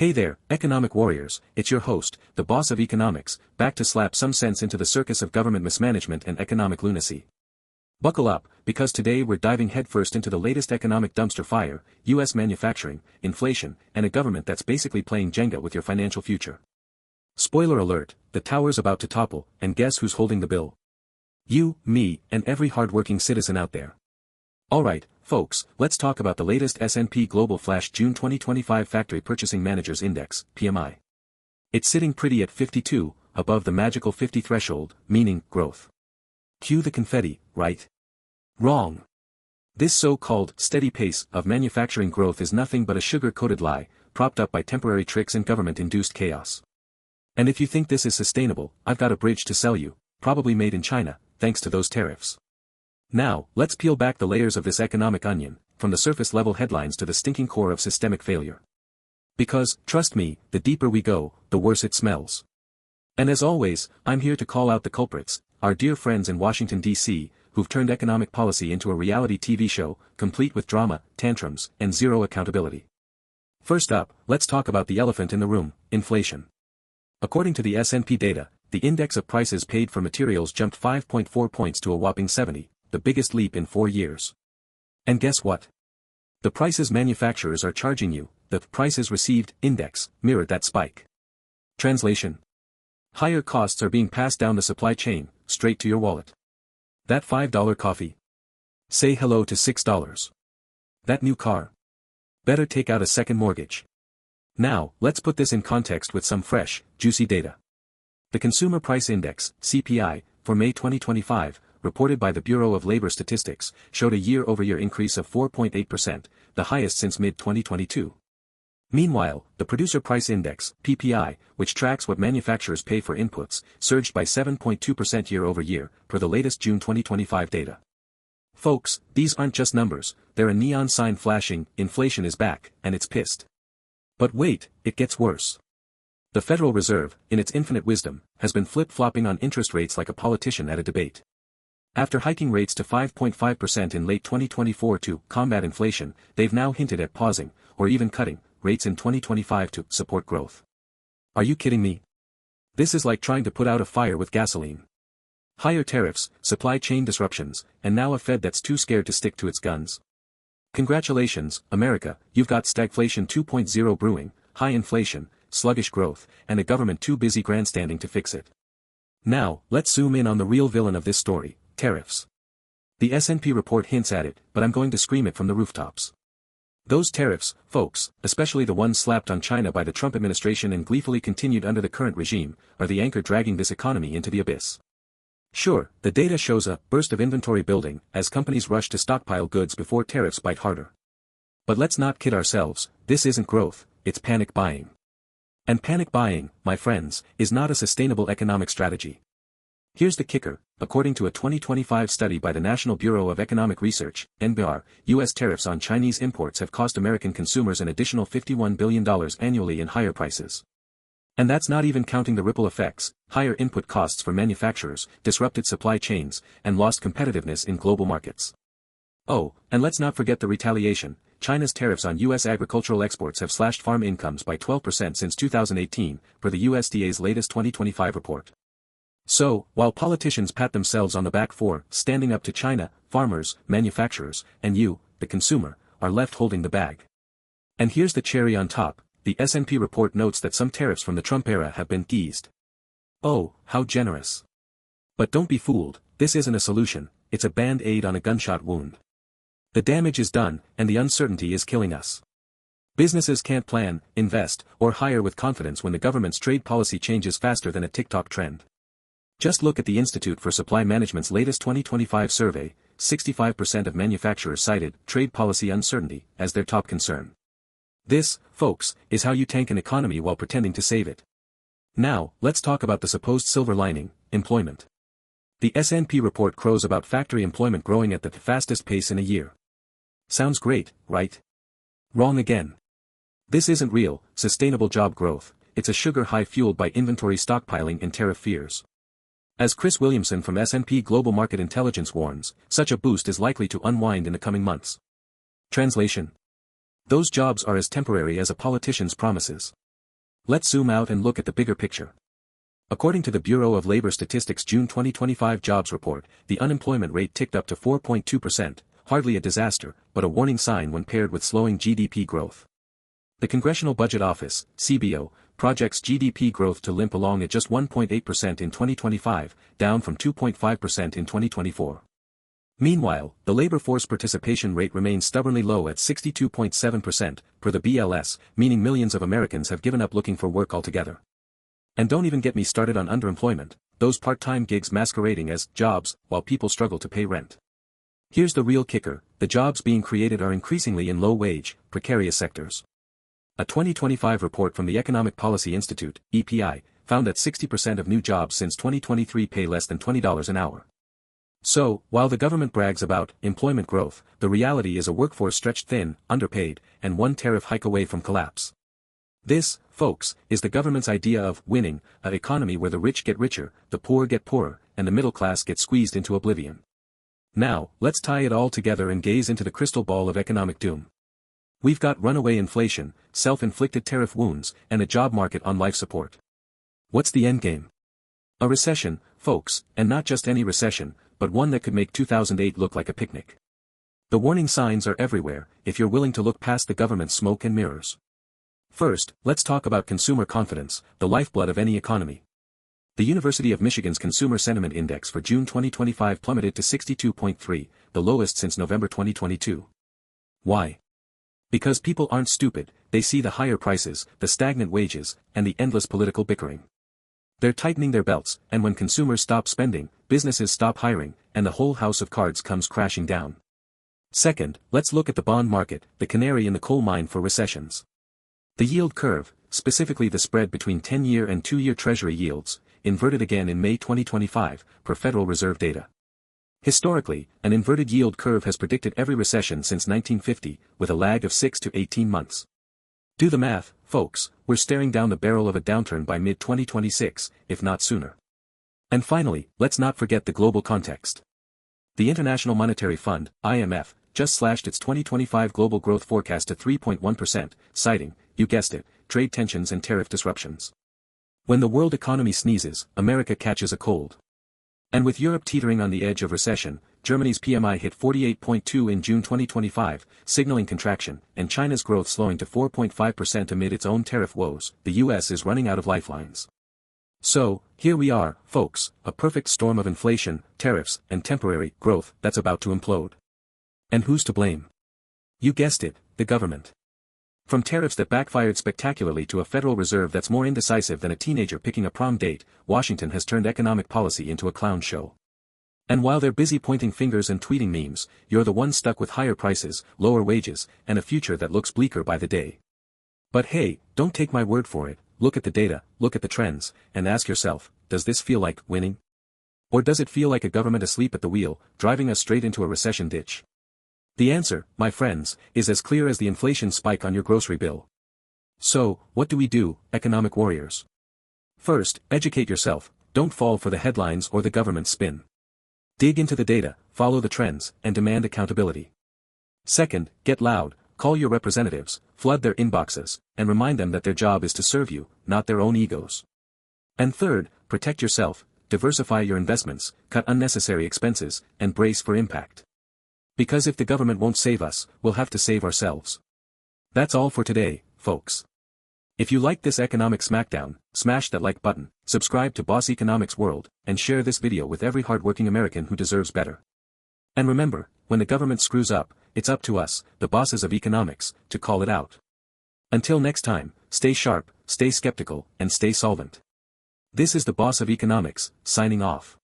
Hey there, economic warriors, it's your host, the boss of economics, back to slap some sense into the circus of government mismanagement and economic lunacy. Buckle up, because today we're diving headfirst into the latest economic dumpster fire, US manufacturing, inflation, and a government that's basically playing Jenga with your financial future. Spoiler alert, the tower's about to topple, and guess who's holding the bill? You, me, and every hardworking citizen out there. Alright, folks, let's talk about the latest S&P Global Flash June 2025 Factory Purchasing Managers Index, PMI. It's sitting pretty at 52, above the magical 50 threshold, meaning growth. Cue the confetti, right? Wrong. This so-called steady pace of manufacturing growth is nothing but a sugar-coated lie, propped up by temporary tricks and government-induced chaos. And if you think this is sustainable, I've got a bridge to sell you, probably made in China, thanks to those tariffs. Now, let's peel back the layers of this economic onion, from the surface-level headlines to the stinking core of systemic failure. Because, trust me, the deeper we go, the worse it smells. And as always, I'm here to call out the culprits, our dear friends in Washington, D.C., who've turned economic policy into a reality TV show, complete with drama, tantrums, and zero accountability. First up, let's talk about the elephant in the room, inflation. According to the S&P data, the index of prices paid for materials jumped 5.4 points to a whopping 70, the biggest leap in 4 years. And guess what? The prices manufacturers are charging you, the prices received index, mirrored that spike. Translation: higher costs are being passed down the supply chain, straight to your wallet. That $5 coffee? Say hello to $6. That new car? Better take out a second mortgage. Now, let's put this in context with some fresh, juicy data. The Consumer Price Index, CPI, for May 2025, reported by the Bureau of Labor Statistics, showed a year-over-year increase of 4.8%, the highest since mid-2022. Meanwhile, the Producer Price Index, PPI, which tracks what manufacturers pay for inputs, surged by 7.2% year-over-year, per the latest June 2025 data. Folks, these aren't just numbers, they're a neon sign flashing, inflation is back, and it's pissed. But wait, it gets worse. The Federal Reserve, in its infinite wisdom, has been flip-flopping on interest rates like a politician at a debate. After hiking rates to 5.5% in late 2024 to combat inflation, they've now hinted at pausing, or even cutting, rates in 2025 to support growth. Are you kidding me? This is like trying to put out a fire with gasoline. Higher tariffs, supply chain disruptions, and now a Fed that's too scared to stick to its guns. Congratulations, America, you've got stagflation 2.0 brewing, high inflation, sluggish growth, and a government too busy grandstanding to fix it. Now, let's zoom in on the real villain of this story. Tariffs. The S&P report hints at it, but I'm going to scream it from the rooftops. Those tariffs, folks, especially the ones slapped on China by the Trump administration and gleefully continued under the current regime, are the anchor dragging this economy into the abyss. Sure, the data shows a burst of inventory building as companies rush to stockpile goods before tariffs bite harder. But let's not kid ourselves, this isn't growth, it's panic buying. And panic buying, my friends, is not a sustainable economic strategy. Here's the kicker, according to a 2025 study by the National Bureau of Economic Research, NBR, U.S. tariffs on Chinese imports have cost American consumers an additional $51 billion annually in higher prices. And that's not even counting the ripple effects, higher input costs for manufacturers, disrupted supply chains, and lost competitiveness in global markets. Oh, and let's not forget the retaliation. China's tariffs on U.S. agricultural exports have slashed farm incomes by 12% since 2018, per the USDA's latest 2025 report. So, while politicians pat themselves on the back for standing up to China, farmers, manufacturers, and you, the consumer, are left holding the bag. And here's the cherry on top, the S&P report notes that some tariffs from the Trump era have been eased. Oh, how generous. But don't be fooled, this isn't a solution, it's a band-aid on a gunshot wound. The damage is done, and the uncertainty is killing us. Businesses can't plan, invest, or hire with confidence when the government's trade policy changes faster than a TikTok trend. Just look at the Institute for Supply Management's latest 2025 survey, 65% of manufacturers cited trade policy uncertainty as their top concern. This, folks, is how you tank an economy while pretending to save it. Now, let's talk about the supposed silver lining, employment. The S&P report crows about factory employment growing at the fastest pace in a year. Sounds great, right? Wrong again. This isn't real, sustainable job growth, it's a sugar high fueled by inventory stockpiling and tariff fears. As Chris Williamson from S&P Global Market Intelligence warns, such a boost is likely to unwind in the coming months. Translation: those jobs are as temporary as a politician's promises. Let's zoom out and look at the bigger picture. According to the Bureau of Labor Statistics' June 2025 jobs report, the unemployment rate ticked up to 4.2%, hardly a disaster, but a warning sign when paired with slowing GDP growth. The Congressional Budget Office, CBO, projects GDP growth to limp along at just 1.8% in 2025, down from 2.5% in 2024. Meanwhile, the labor force participation rate remains stubbornly low at 62.7%, per the BLS, meaning millions of Americans have given up looking for work altogether. And don't even get me started on underemployment, those part-time gigs masquerading as jobs, while people struggle to pay rent. Here's the real kicker, the jobs being created are increasingly in low-wage, precarious sectors. A 2025 report from the Economic Policy Institute, EPI, found that 60% of new jobs since 2023 pay less than $20 an hour. So, while the government brags about employment growth, the reality is a workforce stretched thin, underpaid, and one tariff hike away from collapse. This, folks, is the government's idea of winning, an economy where the rich get richer, the poor get poorer, and the middle class get squeezed into oblivion. Now, let's tie it all together and gaze into the crystal ball of economic doom. We've got runaway inflation, self-inflicted tariff wounds, and a job market on life support. What's the endgame? A recession, folks, and not just any recession, but one that could make 2008 look like a picnic. The warning signs are everywhere, if you're willing to look past the government's smoke and mirrors. First, let's talk about consumer confidence, the lifeblood of any economy. The University of Michigan's Consumer Sentiment Index for June 2025 plummeted to 62.3, the lowest since November 2022. Why? Because people aren't stupid, they see the higher prices, the stagnant wages, and the endless political bickering. They're tightening their belts, and when consumers stop spending, businesses stop hiring, and the whole house of cards comes crashing down. Second, let's look at the bond market, the canary in the coal mine for recessions. The yield curve, specifically the spread between 10-year and 2-year Treasury yields, inverted again in May 2025, per Federal Reserve data. Historically, an inverted yield curve has predicted every recession since 1950, with a lag of 6 to 18 months. Do the math, folks, we're staring down the barrel of a downturn by mid-2026, if not sooner. And finally, let's not forget the global context. The International Monetary Fund, IMF, just slashed its 2025 global growth forecast to 3.1%, citing, you guessed it, trade tensions and tariff disruptions. When the world economy sneezes, America catches a cold. And with Europe teetering on the edge of recession, Germany's PMI hit 48.2 in June 2025, signaling contraction, and China's growth slowing to 4.5% amid its own tariff woes, the US is running out of lifelines. So, here we are, folks, a perfect storm of inflation, tariffs, and temporary growth that's about to implode. And who's to blame? You guessed it, the government. From tariffs that backfired spectacularly to a Federal Reserve that's more indecisive than a teenager picking a prom date, Washington has turned economic policy into a clown show. And while they're busy pointing fingers and tweeting memes, you're the one stuck with higher prices, lower wages, and a future that looks bleaker by the day. But hey, don't take my word for it, look at the data, look at the trends, and ask yourself, does this feel like winning? Or does it feel like a government asleep at the wheel, driving us straight into a recession ditch? The answer, my friends, is as clear as the inflation spike on your grocery bill. So, what do we do, economic warriors? First, educate yourself, don't fall for the headlines or the government spin. Dig into the data, follow the trends, and demand accountability. Second, get loud, call your representatives, flood their inboxes, and remind them that their job is to serve you, not their own egos. And third, protect yourself, diversify your investments, cut unnecessary expenses, and brace for impact. Because if the government won't save us, we'll have to save ourselves. That's all for today, folks. If you liked this economic smackdown, smash that like button, subscribe to Boss Economics World, and share this video with every hardworking American who deserves better. And remember, when the government screws up, it's up to us, the bosses of economics, to call it out. Until next time, stay sharp, stay skeptical, and stay solvent. This is the Boss of Economics, signing off.